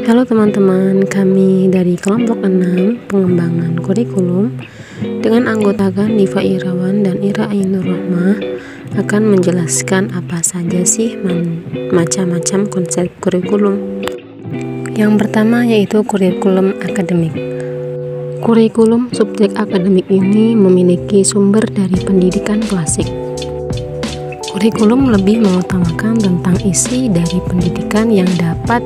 Halo teman-teman, kami dari kelompok 6 pengembangan kurikulum dengan anggota Nifa Irawan dan Ira Ainur Rahmah akan menjelaskan apa saja sih macam-macam konsep kurikulum. Yang pertama yaitu kurikulum akademik. Kurikulum subjek akademik ini memiliki sumber dari pendidikan klasik. Kurikulum lebih mengutamakan tentang isi dari pendidikan yang dapat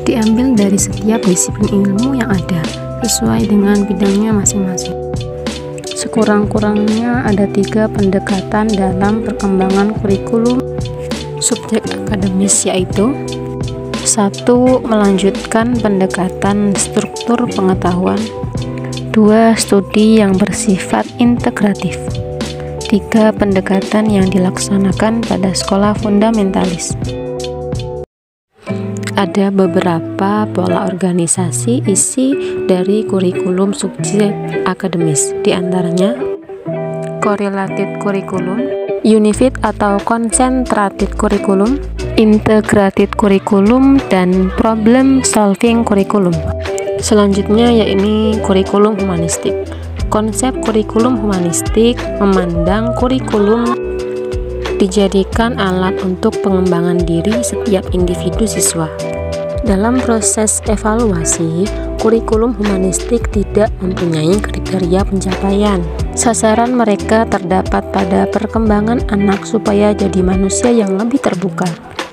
diambil dari setiap disiplin ilmu yang ada, sesuai dengan bidangnya masing-masing. Sekurang-kurangnya ada 3 pendekatan dalam perkembangan kurikulum subjek akademis, yaitu 1. Melanjutkan pendekatan struktur pengetahuan. 2. Studi yang bersifat integratif. 3. Pendekatan yang dilaksanakan pada sekolah fundamentalis. Ada beberapa pola organisasi isi dari kurikulum subjek akademis, diantaranya correlated curriculum, unified atau concentrated curriculum, integrated curriculum, dan problem solving curriculum. Selanjutnya yaitu kurikulum humanistik. Konsep kurikulum humanistik memandang kurikulum dijadikan alat untuk pengembangan diri setiap individu siswa. Dalam proses evaluasi, kurikulum humanistik tidak mempunyai kriteria pencapaian. Sasaran mereka terdapat pada perkembangan anak supaya jadi manusia yang lebih terbuka.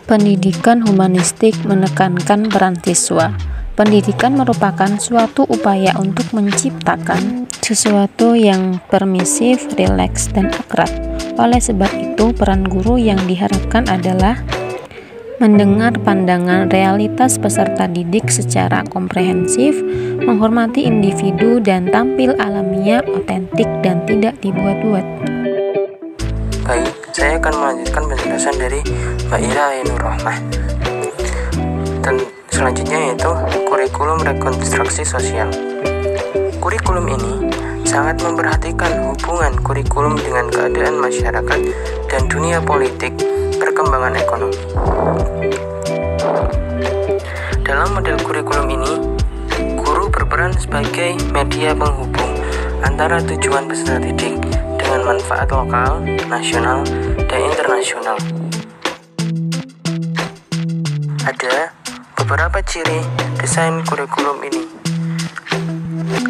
Pendidikan humanistik menekankan peran siswa. Pendidikan merupakan suatu upaya untuk menciptakan sesuatu yang permisif, rileks, dan akrab. Oleh sebab itu, peran guru yang diharapkan adalah mendengar pandangan realitas peserta didik secara komprehensif, menghormati individu, dan tampil alamiah, otentik, dan tidak dibuat-buat. Baik, saya akan melanjutkan penjelasan dari Mbak Ira Ainur Rahmah. Dan selanjutnya yaitu kurikulum rekonstruksi sosial. Kurikulum ini sangat memperhatikan hubungan kurikulum dengan keadaan masyarakat dan dunia politik, perkembangan ekonomi. Dalam model kurikulum ini, guru berperan sebagai media penghubung antara tujuan peserta didik dengan manfaat lokal, nasional, dan internasional. Ada beberapa ciri desain kurikulum ini.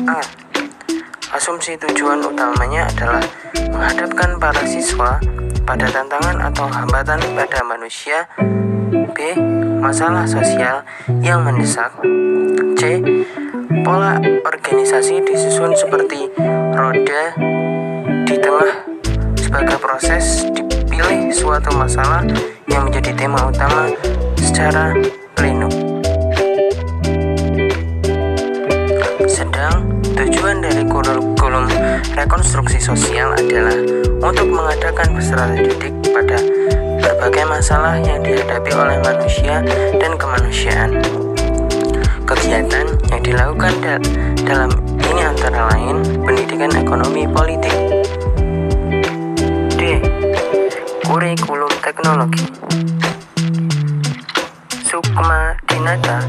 A. Asumsi tujuan utamanya adalah menghadapkan para siswa pada tantangan atau hambatan pada manusia. B. Masalah sosial yang mendesak. C. Pola organisasi disusun seperti roda di tengah sebagai proses dipilih suatu masalah yang menjadi tema utama secara pleno. Sedang tujuan dari kurikulum rekonstruksi sosial adalah untuk mengadakan peserta didik pada berbagai masalah yang dihadapi oleh manusia dan kemanusiaan. Kegiatan yang dilakukan dalam ini antara lain pendidikan ekonomi politik. D. Kurikulum teknologi. Sukma Dinata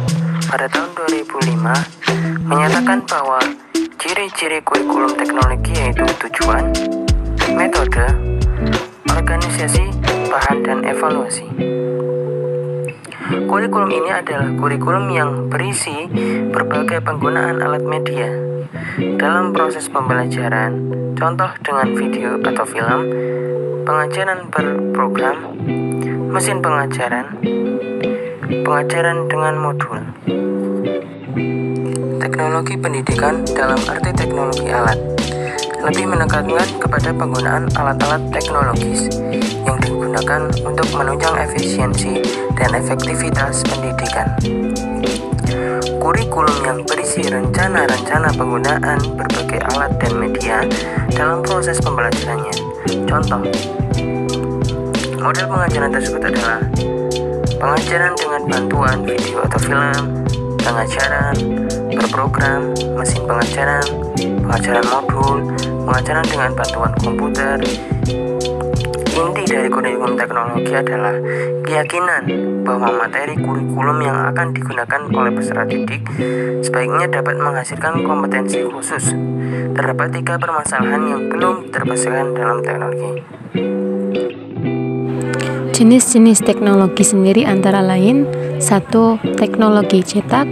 pada tahun 2005 menyatakan bahwa ciri-ciri kurikulum teknologi yaitu tujuan, metode, organisasi, bahan, dan evaluasi. Kurikulum ini adalah kurikulum yang berisi berbagai penggunaan alat media dalam proses pembelajaran, contoh dengan video atau film, pengajaran berprogram, mesin pengajaran, pengajaran dengan modul. Teknologi pendidikan dalam arti teknologi alat lebih menekankan kepada penggunaan alat-alat teknologis yang digunakan untuk menunjang efisiensi dan efektivitas pendidikan. Kurikulum yang berisi rencana-rencana penggunaan berbagai alat dan media dalam proses pembelajarannya. Contoh, model pengajaran tersebut adalah pengajaran dengan bantuan video atau film, pengajaran berprogram, mesin pengajaran, pengajaran modul, pengajaran dengan bantuan komputer, Inti dari kurikulum teknologi adalah keyakinan bahwa materi kurikulum yang akan digunakan oleh peserta didik sebaiknya dapat menghasilkan kompetensi khusus. Terdapat 3 permasalahan yang belum terpecahkan dalam teknologi. Jenis-jenis teknologi sendiri antara lain: 1. Teknologi cetak,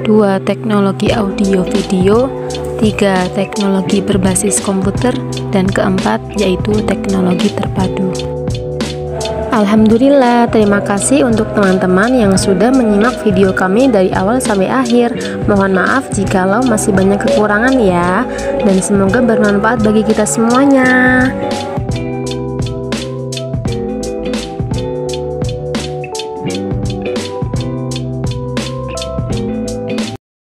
2. Teknologi audio-video, 3. Teknologi berbasis komputer, dan keempat yaitu teknologi terpadu. Alhamdulillah, terima kasih untuk teman-teman yang sudah menyimak video kami dari awal sampai akhir. Mohon maaf jikalau masih banyak kekurangan ya, dan semoga bermanfaat bagi kita semuanya.